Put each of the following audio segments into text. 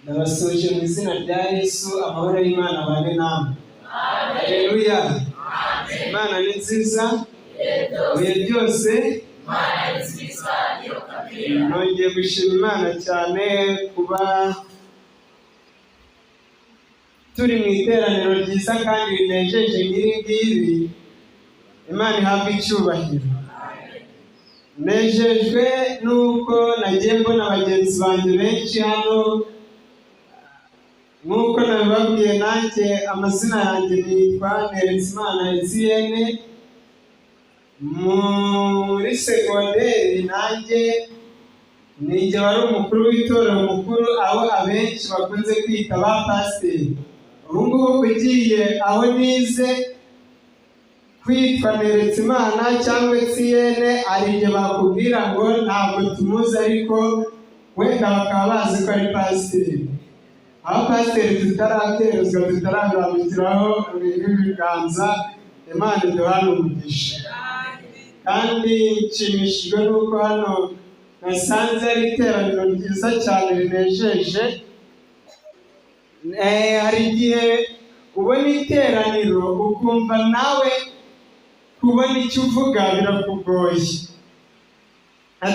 Ndabasuje mu izina rya Yesu, amahoro y'Imana abane namwe. Haleluya. Imana ni nziza ibihe byose. Nongeye gushima Imana cyane kuba turi mu iteraniro ryiza kandi rinejeje nk'iri ngiri. Imana ihabwe icyubahiro. Nejejwe nuko nagiye mbona bagenzi banjye benshi hano. Nk'uko nabibabwiye, nanjye amazina yanjye nitwa Nerizimana Etienne. Muri segonderi nanjye ninjye wari umukuru w'itorero mukuru, aho abenshi bakunze kwita ba pasiteri. Ubu ngubu ugiye aho nize kwitwa Nerizimana cyangwa Etienne, ari igihe bakubwira ngo ntabwo tumuzi, ariko wenda bakaba bazi ko ari pasiteri. Abapasiteri tutaraterezwa, tutaragabukiraho ibiganza, Imana iduhane umugisha. Kandi nshimishijwe nuko hano nasanze ari iteraniro ryiza cyane rinejeje. Hari igihe ubona iteraniro ukumva nawe kubona icyo uvuga birakugoye.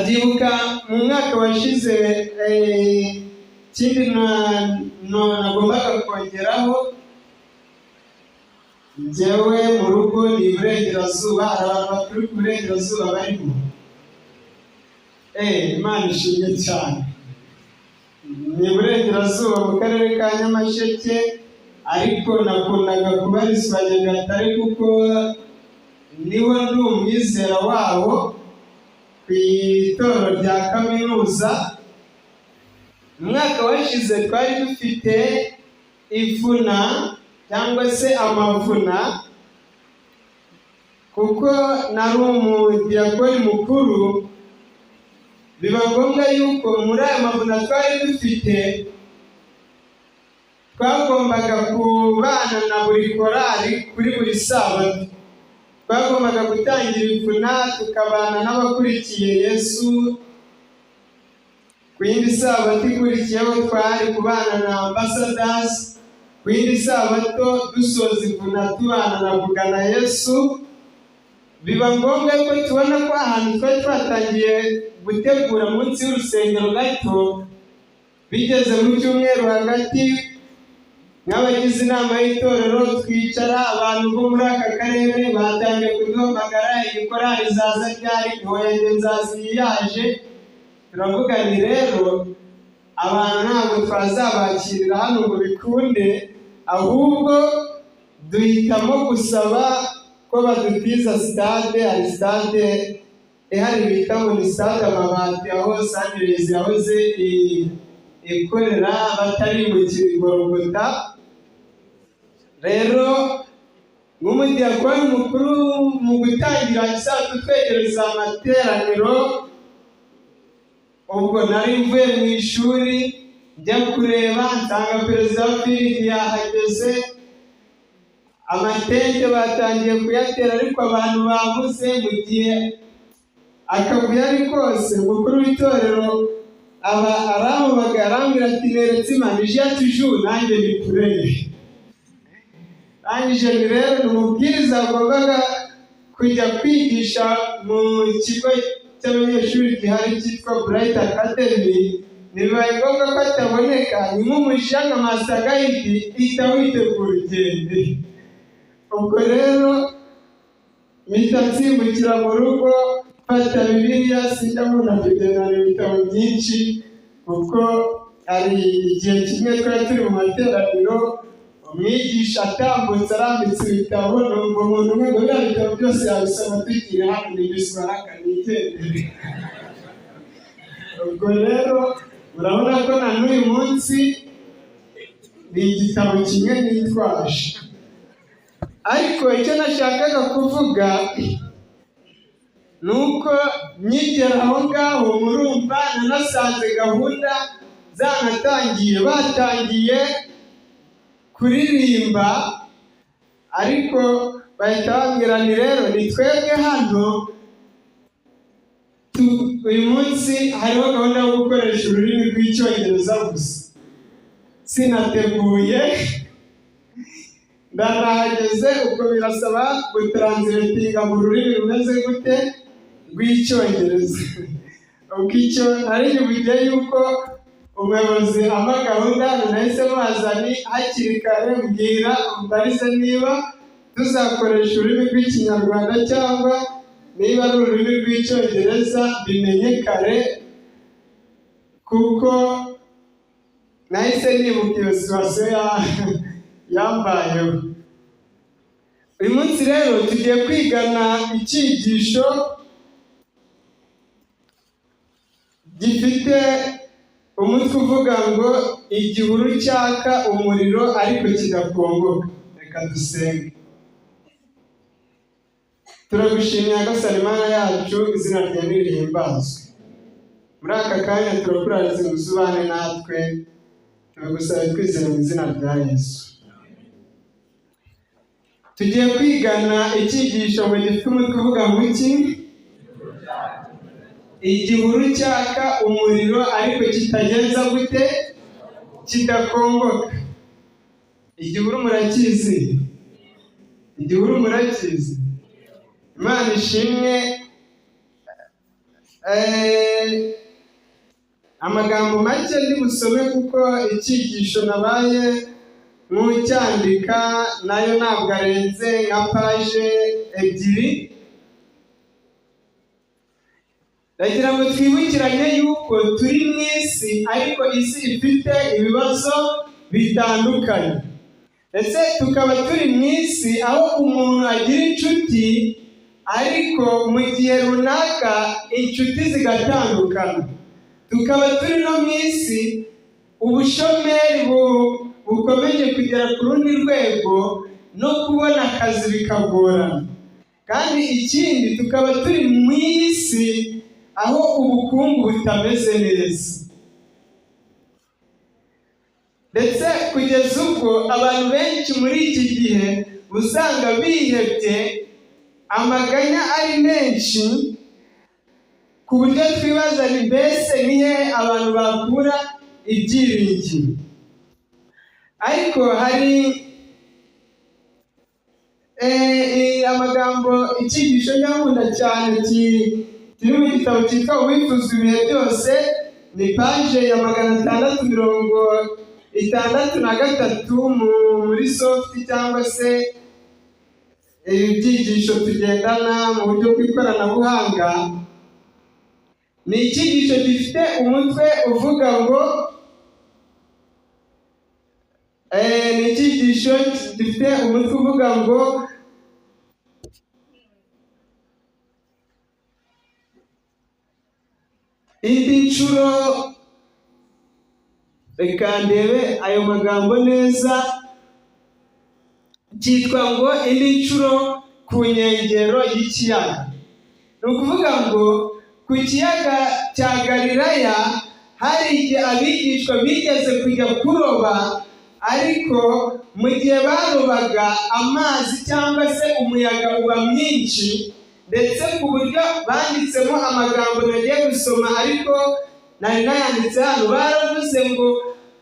Ndibuka mu mwaka washize, ikindi nagombaga kongeraho, njyewe mu rugo ni iburengerazuba, hari abantu baturi ku burengerazuba barimo. Imana ishimwe cyane. Ni iburengerazuba mu karere ka Nyamasheke, ariko nakundaga kubarizwa Nyagatare kuko niho ndi umwizera wabo ku itorero rya kaminuza. Umwaka washize twari dufite ivuna cyangwa se amavuna, kuko nari umudiyakoni mukuru. Biba ngombwa yuko muri aya mavuna twari dufite twagombaga kubana na buri korari kuri buri sabato. Twagombaga gutangira ivuna tukabana n'abakurikiye Yesu. Ku yindi sabato ikurikiyeho twari kubana na ambassadors. Ku yindi sabato dusoza ivuna tubana na Vugana Yesu. Biba ngombwa ko tubona ko ahantu twari twatangiye gutegura munsi y'urusengero gato, bigeze mu cyumweru hagati, nk'abagize inama y'itorero twicara, abantu bo muri aka karere batangiye kuduhamagara, iyi korari izaza ryari? Ntoyange nzazi yaje. Turavuga ni rero abantu ntabwo twazabakirira hano ngo bikunde, ahubwo duhitamo gusaba ko badutiza stade. Hari stade ihari bita ngo ni stade Amabati, aho Sunrise yahoze ikorera batari mu Gorogota. Rero nk'umudiyakoni mukuru, mu gutangira isabato twegereza amateraniro, ubwo nari mvuye mu ishuri njya kureba, nsanga perezida wa firidi yahageze. Amatente batangiye kuyatera, ariko abantu babuze. Mu gihe akavuyo ari kose, umukuru w'itorero aba aramubaga, arambwira ati Nerizimana ije tujuru, nanjye nikureye. Nanjye ni rero ni umubwiriza wagombaga kujya kwigisha mu kigo cy'abanyeshuri gihari cyitwa Bright Academy. Nibibaye ngombwa ko ataboneka, ni nk'umushyanga Masagayidi ihita witegura urugendo. Ubwo rero mpita nsimbukira mu rugo, mfata Bibiliya, sinjya mbona kugendana ibitabo byinshi, kuko hari igihe kimwe twari turi mu materaniro, umwigisha atambutse arambitse ibitabo, numva umuntu umwe ngo biriya bitabo byose yabisoma tukiri hano, nibiswara akanigendere. Ubwo rero urabona ko na n'uyu munsi ni igitabo kimwe nitwaje. Ariko icyo nashakaga kuvuga nuko nkigera aho ngaho, murumva nanasanze gahunda zanatangiye, batangiye kuririmba, ariko bahita bambwira ni rero ni twebwe hano uyu munsi hariho gahunda yo gukoresha ururimi rw'icyongereza gusa. sinateguye ndanahageze ubwo birasaba gutranslatinga mu rurimi rumeze gute rw'icyongereza. Ubwo icyo nari nyibugiye yuko umuyobozi amagahunda nahise mwazani hakiri kare mbwira mbarize niba tuzakoresha ururimi rw'ikinyarwanda cyangwa niba ari ururimi rw'icyongereza bimenye kare, kuko nahise nibuka iyo situwasiyo yambayeho. Uyu munsi rero tugiye kwigana icyigisho gifite umutwe uvuga ngo igihuru cyaka umuriro ariko kidakongoka. Reka dusenge. Turagushimira Nyagasani Mana yacu, izina ryawe nirihimbazwe. Muri aka kanya turakurariza ngo uzubane natwe, turagusaba twizera mu izina rya Yesu. Tugiye kwigana icyigisho ngo gifite umutwe uvuga ngo iki? Igihuru cyaka umuriro ariko kitagenza gute? Kidakongoka. Igihuru murakizi? Igihuru murakizi? Imana ishimwe. Amagambo make ndi busome kuko icyigisho nabaye nk'ucyandika nayo ntabwo arenze nka paje 2. Ndagira ngo twibukiranye yuko turi mu isi, ariko isi ifite ibibazo bitandukanye. Ndetse tukaba turi mu isi aho umuntu agira inshuti, ariko mu gihe runaka inshuti zigatandukana. Tukaba turi no mu isi ubushomeri bukomeje kugera ku rundi rwego no kubona akazi bikagorana. Kandi ikindi tukaba turi mu isi aho ubukungu butameze neza. Ndetse kugeza ubwo abantu benshi muri iki gihe usanga bihebye, amaganya ari menshi, ku buryo twibaza ni mbese nihe abantu bakura ibyiringiro. Ariko hari amagambo icyigisho nyakunda cyane kiri mu gitabo cyitwa Uwifuza ibihe byose, ni paje ya 663 muri soft cyangwa se ibyigisho tugendana mu buryo bw'ikoranabuhanga. Ni icyigisho gifite umutwe uvuga ngo indi nshuro. Reka ndebe ayo magambo neza. Cyitwa ngo indi nshuro ku nkengero y'ikiyaga. Ni ukuvuga ngo ku kiyaga cya Galilaya hari igihe abigishwa bigeze kujya kuroba, ariko mu gihe barobaga amazi cyangwa se umuyaga uba mwinshi, ndetse ku buryo banditsemo amagambo nagiye gusoma ariko nari nayanditse hano. Baravuze ngo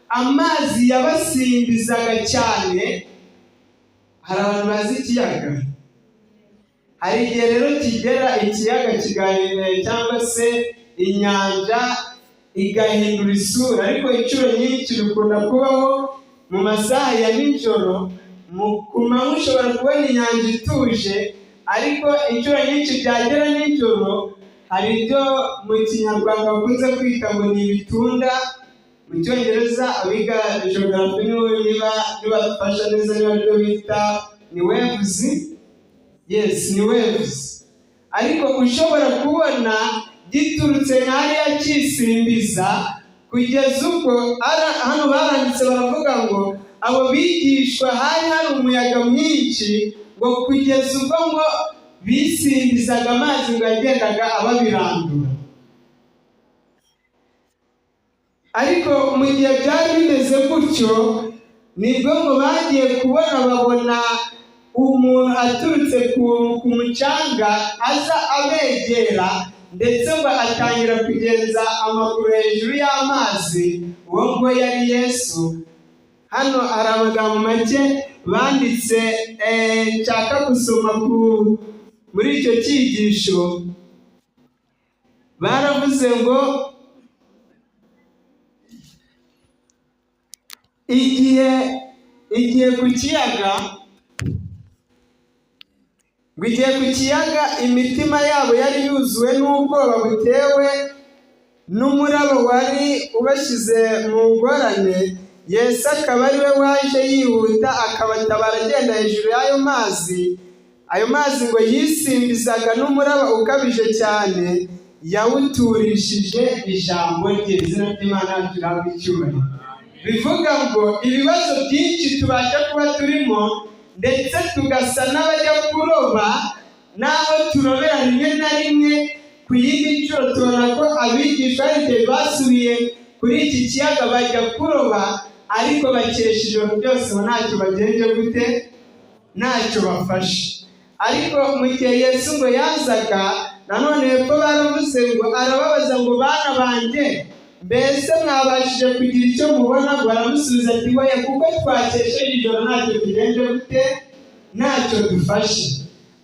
amazi yabasimbizaga cyane. Hari abantu bazi ikiyaga? Hari igihe rero kigera ikiyaga cyangwa se inyanja igahindura isura, ariko inshuro nyinshi bikunda kubaho mu masaha ya nijoro. Ku manywa ushobora kubona inyanja ituje, ariko inshuro nyinshi byagera nijoro hari ibyo mu kinyarwanda bakunze kwita ngo ni ibitunda. Mu cyongereza abiga geography niba dufasha neza niba byo bita ni waves. Yes, ni waves. Ariko ushobora kubona giturutse nk'ariya kisimbiza, kugeza ubwo hano baranditse baravuga ngo abo bigishwa hari umuyaga mwinshi, ngo kugeza ubwo ngo bisimbizaga amazi ngo yagendaga ababirandura. Ariko mu gihe byari bimeze gutyo, nibwo ngo bagiye babona umuntu aturutse ku mucanga aza abegera, ndetse ngo atangira kugenza amaguru hejuru y'amazi. Uwo ngo yari Yesu. hano hari amagambo make banditse nshaka gusoma muri icyo cyigisho. Baravuze ngo igihe ku kiyaga imitima yabo yari yuzuwe n'ubwoba butewe n'umuraba wari ubashyize mu ngorane. Yesu akaba ari we waje yihuta akabatabara agenda hejuru y'ayo mazi. Ayo mazi ngo yisimbizaga n'umuraba ukabije cyane, yawuturishije ijambo rye. Izina ry'Imana rihabwe icyubahiro. Bivuga ngo ibibazo byinshi tubasha kuba turimo, ndetse tugasa n'abajya kuroba, n'aho turobera rimwe na rimwe ku yindi nshuro tubona ko abigisha igihe basubiye kuri iki kiyaga bajya kuroba, ariko bakesha ijoro ryose ngo ntacyo bagenje gute, ntacyo bafashe. Ariko mu gihe Yesu ngo yazaga, nanone hepfo baravuze ngo arababaza ngo bana banjye, mbese mwabashije kugira icyo mubona? Baramusubiza ati oya, kuko twakesheje ijoro ntacyo tugenje gute, ntacyo dufashe.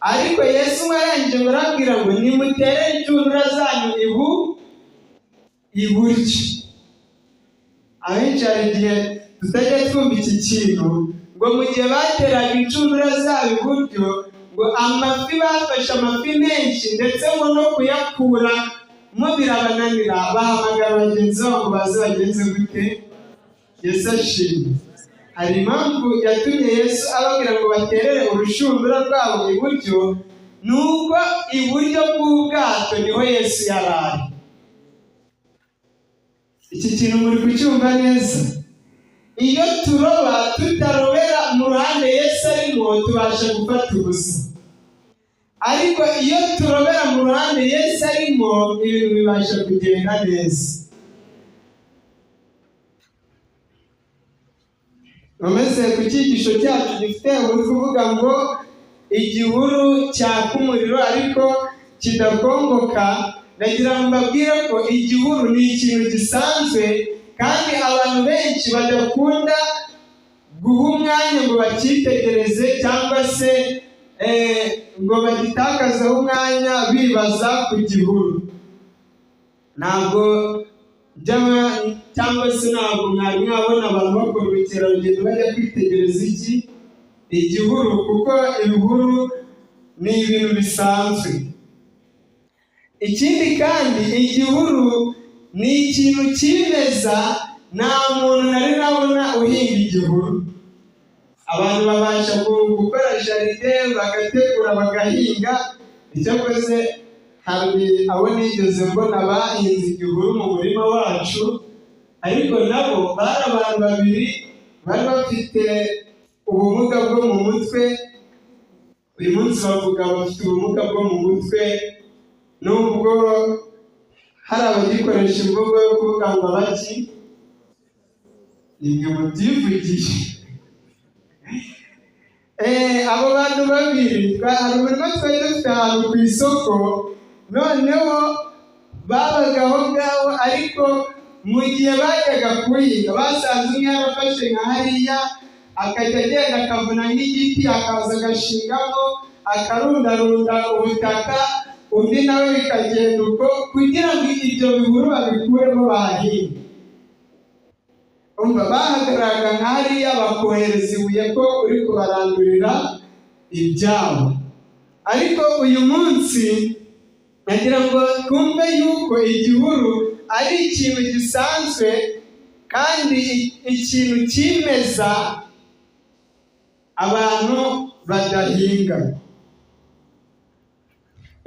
Ariko Yesu arangije ngo arabwira ngo nimutere inshundura zanyu iburyo. Abenshi hari igihe tutajya twumva iki kintu, ngo mu gihe bateraga inshundura zabo iburyo, ngo amafi bafashe amafi menshi, ndetse ngo no kuyakura mo birabananira, bahamagara bagenzi babo ngo baze bagenze gute. Yesu ashimwe. Hari impamvu yatumye Yesu ababwira ngo baterere urushundura rwabo iburyo, nuko iburyo bw'ubwato niho Yesu yari ari. Iki kintu muri kucyumva neza? Iyo turoba tutarobera mu ruhande Yesu arimo, tubasha gufata ubusa. Ariko iyo turobera mu ruhande Yesu arimo, ibintu bibasha kugenda neza. Nomeze ku cyigisho cyacu gifite uri kuvuga ngo igihuru cyaka umuriro ariko kidakongoka. Nagira ngo mbabwire ko igihuru ni ikintu gisanzwe, kandi abantu benshi badakunda guha umwanya ngo bacyitegereze, cyangwa se ngo bagitakazeho umwanya bibaza ku gihuru. Ntabwo cyangwa se ntabwo mwari mwabona abantu bakora ubukerarugendo bajya kwitegereza igihuru, kuko ibihuru ni ibintu bisanzwe. Ikindi kandi igihuru ni ikintu kimeza, nta muntu nari nabona uhinga igihuru. Abantu babasha gukora jaride, bagategura, bagahinga. Icyakoze hari abo nigeze mbona bahinze igihuru mu murima wacu, ariko nabo bari abantu babiri bari bafite ubumuga bwo mu mutwe. Uyu munsi bavuga bafite ubumuga bwo mu mutwe, nubwo hari abagikoresha imvugo yo kuvuga ngo baki nimwe mubyivugiye. Abo bantu babiri hari umurima twari dufite ahantu ku isoko, noneho babaga aho ngaho, ariko mu gihe bajyaga kuhinga basanze umwe yarafashe nka hariya, akajya agenda akavuna nk'igiti, akaza agashingamo, akarundarunda ubutaka, undi nawe bikagenda uko, kugira ngo ibyo bihuru babikuremo bahinga. Bahagararaga nka hariya bakohereza ibuye ko uri kubarandurira ibyabo. Ariko uyu munsi nagira ngo twumve yuko igihuru ari ikintu gisanzwe, kandi ikintu kimeza abantu badahinga.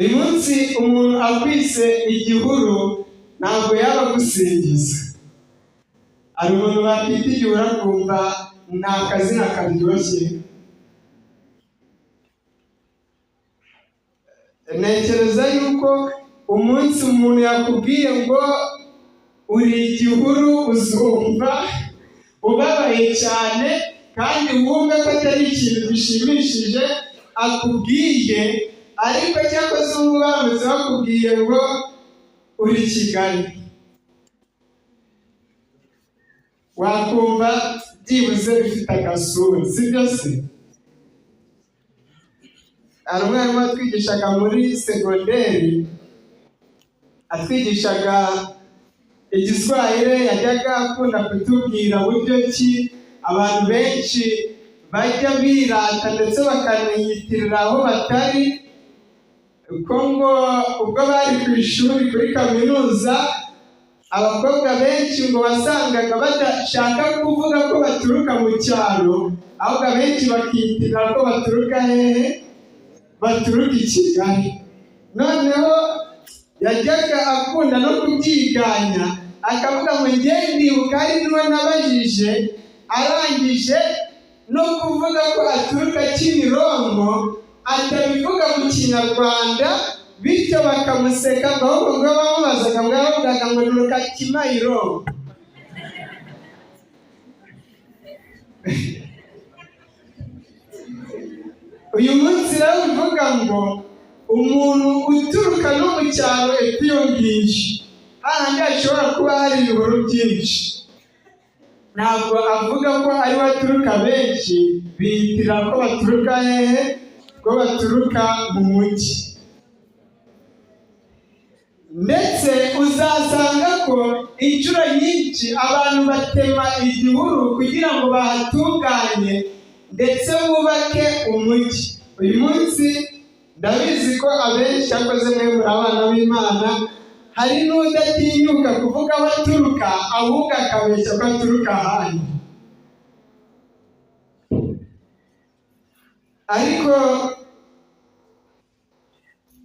Uyu munsi umuntu akwise igihuru ntabwo yaba agusingiza. Hari umuntu bakita igihuru akumva ni akazina karyoshye. Ntekereza yuko umunsi umuntu yakubwiye ngo uri igihuru, uzumva ubabaye cyane, kandi wumve ko atari ikintu gishimishije akubwiye. Ariko cyakoze ubu baramutse bakubwiye ngo uri Kigali, wakumva byibuze bifite agasura, sibyo se? Hari umwarimu watwigishaga muri segonderi, atwigishaga igiswahili, yajyaga akunda kutubwira buryo ki abantu benshi bajya birata ndetse bakaniyitirira aho batari, ko ngo ubwo bari ku ishuri kuri kaminuza abakobwa benshi ngo wasangaga badashaka kuvuga ko baturuka mu cyaro, ahubwo abenshi bakiyitirira ko baturuka hehe? Baturuka i Kigali. Noneho yajyaga akunda no kubyiganya, akavuga ngo njye ndibuka ari niwe nabajije arangije no kuvuga ko aturuka Kimironko, atabivuga mu Kinyarwanda, bityo bakamuseka ahubwo ngo bamubazaga ngo yavugaga ngo nturuka Kimayironko. Uyu munsi rero uvuga ngo umuntu uturuka no mu cyaro etiyongisha, ahandi hashobora kuba hari ibihuru byinshi, ntabwo avuga ko ari we aturuka, benshi biyitira ko baturuka hehe? Ko baturuka mu mujyi. Ndetse uzasanga ko inshuro nyinshi abantu batema igihuru kugira ngo bahatunganye ndetse bubake umujyi. Uyu munsi ndabizi ko abenshi akoze mwe muri abana b'Imana, hari n'udatinyuka kuvuga aho aturuka, ahubwo akabeshya ko aturuka ahandi. Ariko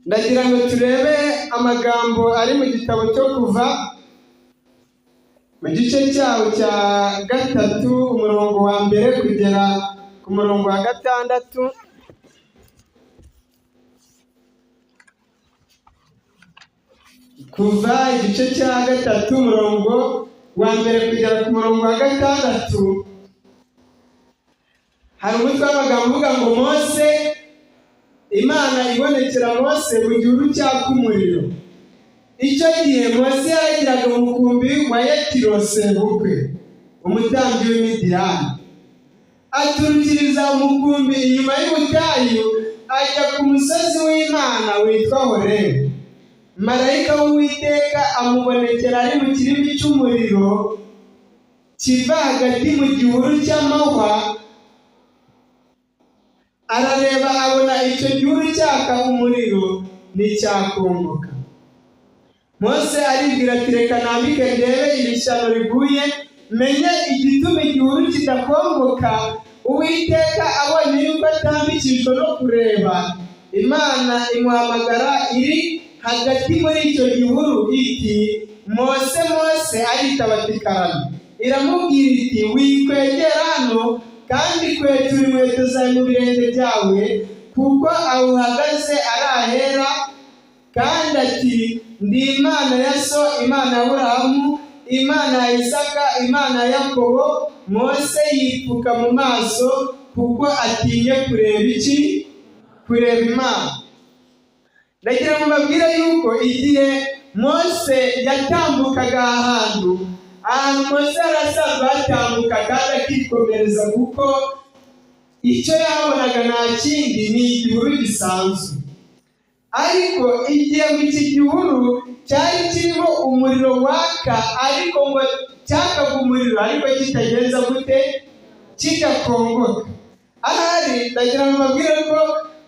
ndagira ngo turebe amagambo ari mu gitabo cyo Kuva mu gice cyawo cya 3 umurongo wa 1 kugera ku murongo wa 6. Kuva igice cya 3 umurongo wa 1 kugera ku murongo wa 6, hari umutwe w'amagambo uvuga ngo Mose, Imana ibonekera Mose mu gihuru cyaka umuriro. Icyo gihe Mose yaragiraga umukumbi wa Yetiro sebukwe, umutambyi w'Imidiyani. Aturukiriza umukumbi inyuma y'ubutayu, ajya ku musozi w'Imana witwa Horebu. Marayika w'Uwiteka amubonekera ari mu kirimi cy'umuriro kiva hagati mu gihuru cy'amahwa. Arareba abona icyo gihuru cyaka umuriro n'icyakongoka. Mose aribwira ati reka nambike ndebe iri shyano riguye, menye igituma igihuru kidakongoka. Uwiteka abonye yuko atambikijwe no kureba, Imana imuhamagara iri hagati muri icyo gihuru iti Mose, Mose. Aritaba ati karame. Iramubwira iti wikwegera hano kandi kwetura inkweto zawe mu birenge byawe, kuko aho uhagaze ari ahera. Kandi ati ndi Imana ya so, Imana ya Aburahamu, Imana ya Isaka, Imana ya Yakobo. Mose yipfuka mu maso kuko atinye kureba iki? Kureba Imana. Ndagira ngo mbabwire yuko igihe Mose yatambukaga ahantu Mose arasanzwe atambuka kandi akikomereza, kuko icyo yabonaga nta kindi ni igihuru gisanzwe. Ariko igihe iki gihuru cyari kirimo umuriro waka, ariko ngo cyakaga umuriro ariko kitagenza gute? Kidakongoka. Ahari ndagira ngo mbabwire ko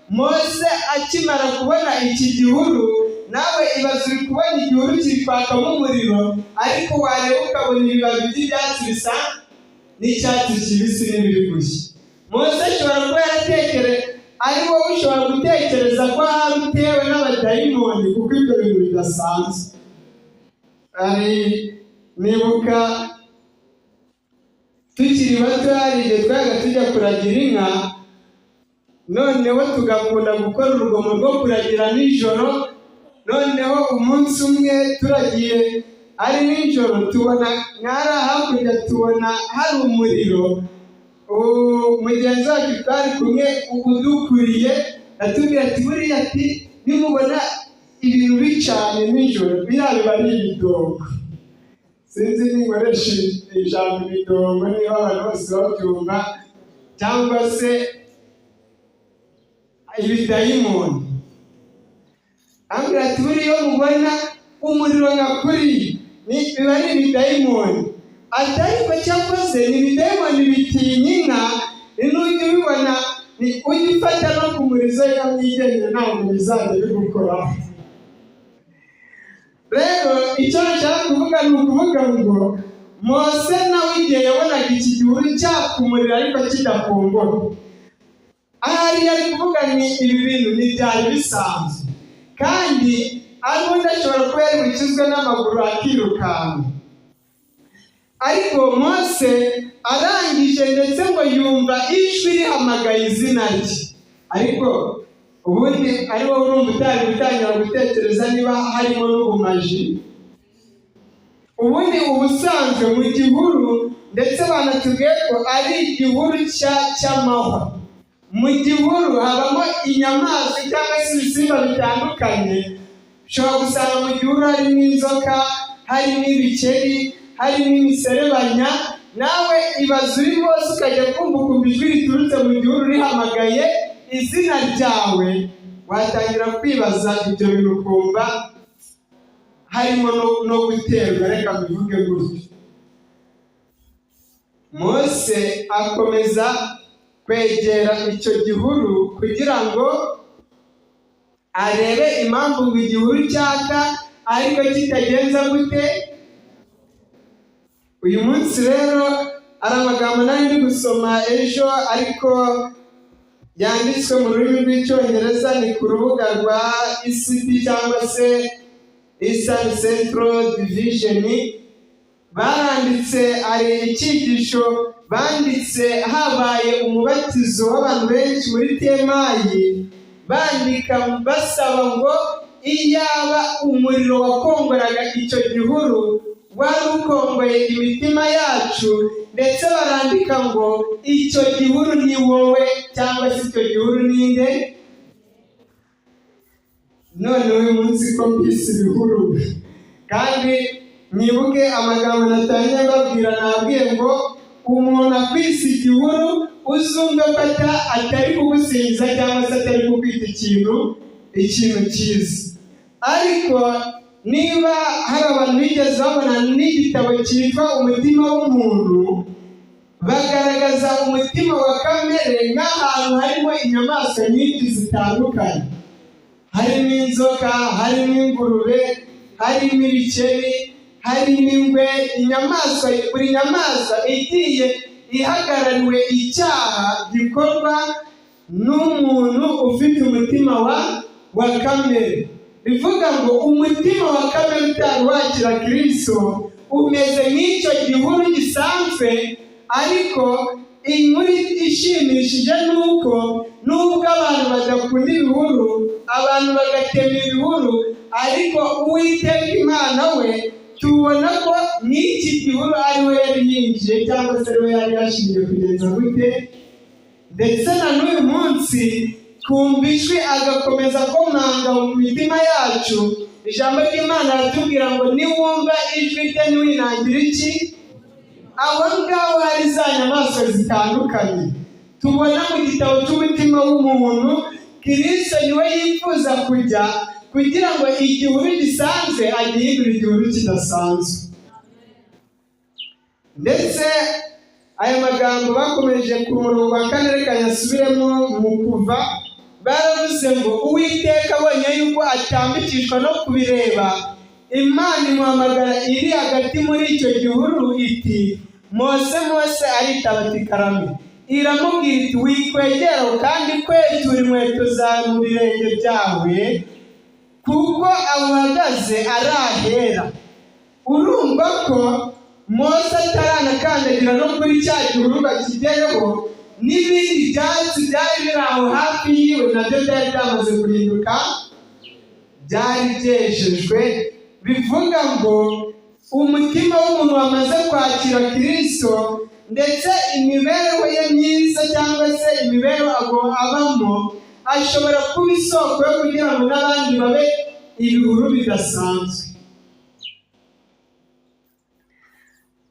Mose akimara kubona iki gihuru, nawe ibaze uri kubona igihuru kiri kwakamo umuriro, ariko wareba ukabona ibibabi by'ibyatsi bisa n'icyatsi kibisi n'ibiri gushya. Mose ashobora kuba yaratekereza, ari wowe ushobora gutekereza ko hari utewe n'abadayimoni, kuko ibyo bintu bidasanzwe. Nibuka tukiri bato, hari igihe twaga tujya kuragira inka, noneho tugakunda gukora urugomo rwo kuragira nijoro. Noneho umunsi umwe turagiye ari nijoro, tubona nkara hakurya, tubona hari umuriro. Mugenzi wacu twari kumwe udukuriye atubwira ati buriya ati nimubona ibintu bicanye nijoro biriya biba ari ibidongo. Sinzi ninkoresha ijambo imidongo niba abantu bose babyumva, cyangwa se ibidayimoni. Ambwira ati buriya mubona umuriro nyakuri biba ari ibidayimoni, ariko cyakoze ni ibidayimoni bitinya inka, n'ujya ubibona ujya ufata no ku murizo yamwigenera ntabwo bizajya bigukoraho. Rero icyo nashaka kuvuga ni ukuvuga ngo Mose nawe igihe yabonaga iki gihuru cyakumurira ariko kidafungura, ahari yari kuvuga ni ibi bintu ntibyari bisanzwe, kandi ubundi ashobora kuba yari bukizwe n'amaguru akirukanka. Ariko Mose arangije ndetse ngo yumva ijwi rihamagaye izina rye, ariko ubundi ari wowe urumva utari gutangira gutekereza niba harimo n'ubumaji. Ubundi ubusanzwe mu gihuru, ndetse banatubwiye ko ari igihuru cy'amahwa. Mu gihuru habamo inyamaswa cyangwa se ibisimba bitandukanye. Ushobora gusanga mu gihuru harimo inzoka, harimo ibikeri, harimo imiserebanya. Nawe ibaze uri hose ukajya kumva ijwi riturutse mu gihuru rihamagaye izina ryawe, watangira kwibaza ibyo bintu ukumva harimo no guterwa. Reka bivuge gutyo. Mose akomeza kwegera icyo gihuru kugira ngo arebe impamvu ngo igihuru cyaka ariko kitagenza gute. Uyu munsi rero ari amagambo nari ndi gusoma ejo, ariko yanditswe mu rurimi rw'icyongereza, ni ku rubuga rwa ECD cyangwa se Eastern Central Division. Baranditse ari icyigisho banditse habaye umubatizo w'abantu benshi muri Temayi, bandika basaba ngo iyaba umuriro wakongoraga icyo gihuru wari ukongoye imitima yacu, ndetse barandika ngo icyo gihuru ni wowe, cyangwa se icyo gihuru ni nde. None uyu munsi ko mbise ibihuru, kandi mwibuke amagambo natangiye mbabwira, nabwiye ngo umuntu akwise igihuru uzumva ko atari kugusingiza cyangwa se atari kukwita ikintu cyiza. Ariko niba hari abantu bigeze babona n'igitabo cyitwa umutima w'umuntu, bagaragaza umutima wa kamere nk'ahantu harimo inyamaswa nyinshi zitandukanye. Harimo inzoka, harimo ingurube, harimo ibikeri, harimo ingwe. Inyamaswa, buri nyamaswa igiye ihagarariwe icyaha gikorwa n'umuntu ufite umutima wa kamere. Bivuga ngo umutima wa kamere utari wakira Kristo umeze nk'icyo gihuru gisanzwe, ariko inkuru ishimishije nuko nubwo abantu badakunda ibihuru, abantu bagatema ibihuru, ariko Uwiteka Imana we tubona ko n'iki gihuru ari we yari yinjiye, cyangwa se ari we yari yashingiye kugenza gute. Ndetse na n'uyu munsi twumva ijwi agakomeza komanga mu mitima yacu. Ijambo ry'Imana ratubwira ngo niwumva ijwi rye ntiwinangire iki. Aho ngaho hari za nyamaswa zitandukanye tubona mu gitabo cy'umutima w'umuntu. Kristo niwe yifuza kujya kugira ngo igihuru gisanzwe agihindure igihuru kidasanzwe. Ndetse aya magambo bakomeje ku murongo wa 4, reka yasubiremo mu Kuva. Baravuze ngo Uwiteka abonye yuko atambikishwa no kubireba, Imana imuhamagara iri hagati muri icyo gihuru iti, Mose, Mose. Aritaba ati karame. Iramubwira iti wikwegera kandi kwetura inkweto zawe mu birenge byawe, kuko aho uhagaze ari ahera. Urumva ko Mose ataranakandagira no kuri cya gihuru bakigereho, n'ibindi byatsi byari biri aho hafi yiwe nabyo byari byamaze guhinduka, byari byejejwe. Bivuga ngo umutima w'umuntu wamaze kwakira Kristo, ndetse imibereho ye myiza cyangwa se imibereho abamo, ashobora kuba isoko yo kugira ngo n'abandi babe ibihuru bidasanzwe.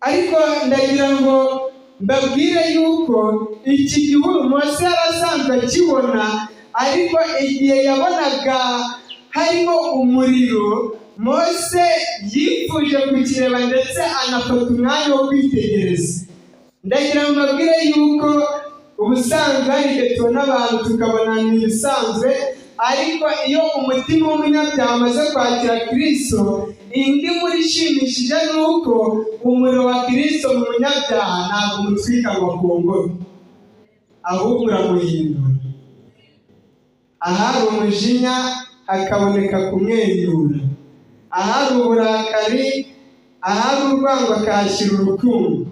ariko ndagira ngo mbabwire yuko iki gihuru Mose yarasanzwe akibona, ariko igihe yabonaga harimo umuriro Mose yifuje kukireba ndetse anafata umwanya wo kwitegereza. Ndagira ngo mbabwire yuko ubusanzwe hari igihe tubona abantu tukabona ni ibisanzwe, ariko iyo umutima w'umunyabyaha amaze kwakira Kristo, indi muri ishimishije ni uko umuriro wa Kristo mu munyabyaha ntabwo umutwika ngo akongore, ahubwo uramuhindura. Ahari umujinya hakaboneka kumwenyura, ahari uburakari, ahari urwango akahashyira urukundo,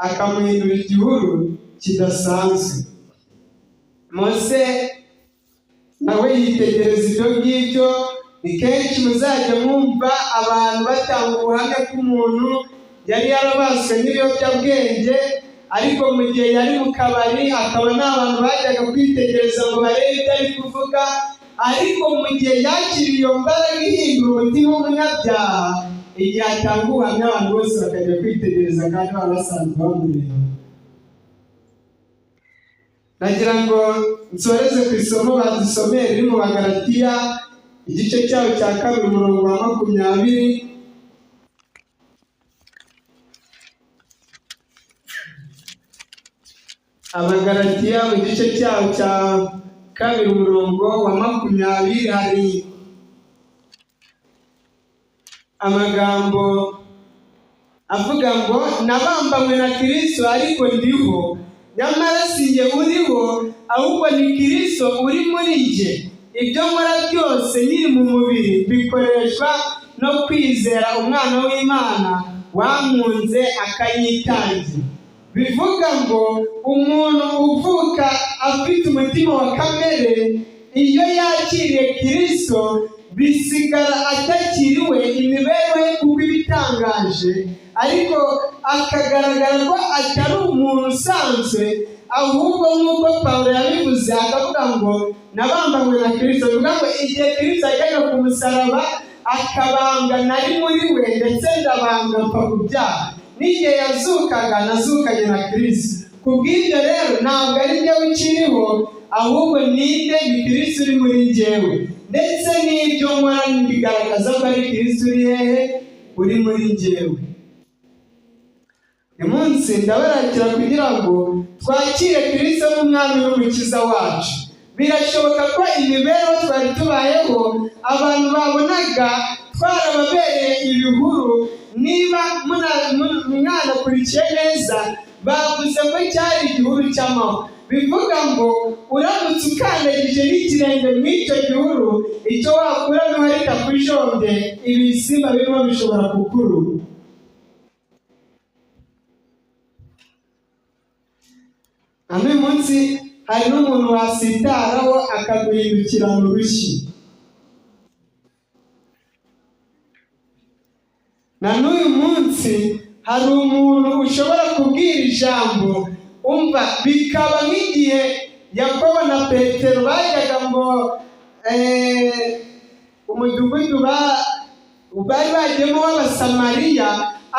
akamuhindura igihuru kidasanzwe. Mose nawe yitegereza ibyo ngibyo. Ni kenshi muzajya mwumva abantu batanga ubuhamya bw'umuntu yari yarabaswe n'ibiyobyabwenge, ariko mu gihe yari mu kabari akaba nta bantu bajyaga kwitegereza ngo barebe ibyo ari kuvuga, ariko mu gihe yakiriye iyo mbaraga ihindura umutima w'umunyabyaha, igihe atanga ubuhamya abantu bose bakajya kwitegereza kandi baba basanzwe bamureba. Nagira ngo nsoreze ku isomo badusomeye riri mu Bagalatiya igice cyaho cya 2 umurongo wa 20. Abagalatiya mu gice cyaho cya 2 umurongo wa 20 hari amagambo avuga ngo nabambanywe na Kristo ariko ndiho, nyamara si jye uriho ahubwo ni Kristo uri muri jye. Ibyo nkora byose nyiri mu mubiri bikoreshwa no kwizera umwana w'Imana wankunze akanyitangira. Bivuga ngo umuntu uvuka afite umutima wa kamere, iyo yakiriye Kristo bisigara atakiriwe imibereho ye kuko ibitangaje, ariko akagaragara ko atari umuntu usanzwe, ahubwo nk'uko Pawulo yabivuze akavuga ngo nabambanywe na Kristo. Bivuga ngo igihe Kristo yajyaga ku musaraba akabambwa nari muri we, ndetse ndabambwa mfa ku byaha. N'igihe yazukaga nazukanye na Kristo. Kubw'ibyo rero ntabwo ari njyewe ukiriho, ahubwo ninde ni Kristo uri muri njyewe, ndetse n'ibyo nkora bigaragaza ko ari Kristo uri hehe, uri muri njyewe. Uyu munsi ndabarakira kugira ngo twakire Kristo nk'umwami n'umukiza wacu. Birashoboka ko imibereho twari tubayeho abantu babonaga twarababereye ibihuru. Niba mwanakurikiye neza, bavuze ko cyari igihuru cy'amahwa. Bivuga ngo uramutse ukandagije n'ikirenge mu icyo gihuru, icyo wakuramo harita kujombe, ibisimba birimo bishobora kukuruma. Uyu munsi hari n'umuntu wasitaraho akaguhindukirana urushyi. Na n'uyu munsi hari umuntu ushobora kubwira ijambo umva bikaba nk'igihe Yakobo na Petero bajyaga ngo umudugudu bari bagiyemo w'Abasamariya,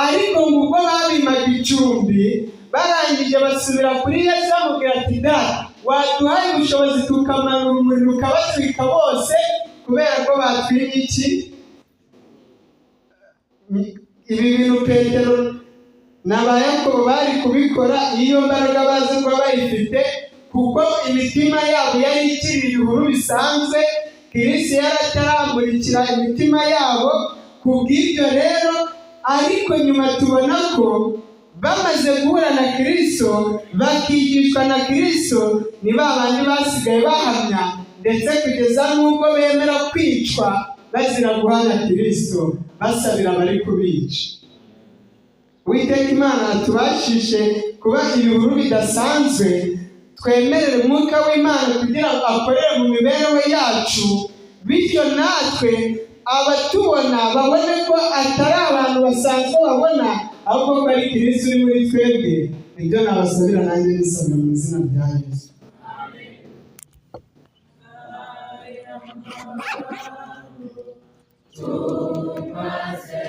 ariko ngo ubwo babimaga icumbi barangije basubira kuri Yesu bamubwira ati data waduhaye ubushobozi tukamanura umuriro ukabatwika bose kubera ko batwimye iki. Ibi bintu Petero na Yakobo bari kubikora iyo mbaraga bazi ko bayifite, kuko imitima yabo yari ikiri ibihuru bisanzwe, Kristo yari ataramurikira imitima yabo. Kubw'ibyo rero ariko nyuma tubona ko bamaze guhura na Kristo bakigishwa na Kristo, ni babandi basigaye bahamya, ndetse kugeza n'ubwo bemera kwicwa bazira guhana Kristo, basabira abari kubica. Uwiteka Imana tubashishe kuba ibihuru bidasanzwe, twemerere umwuka w'Imana kugira ngo akorere mu mibereho yacu, bityo natwe abatubona babone ko atari abantu basanzwe babona, ahubwo ko ari Kristo uri muri twebwe. Ibyo nabasabira nanjye nisabira mu izina rya Yesu. Amen.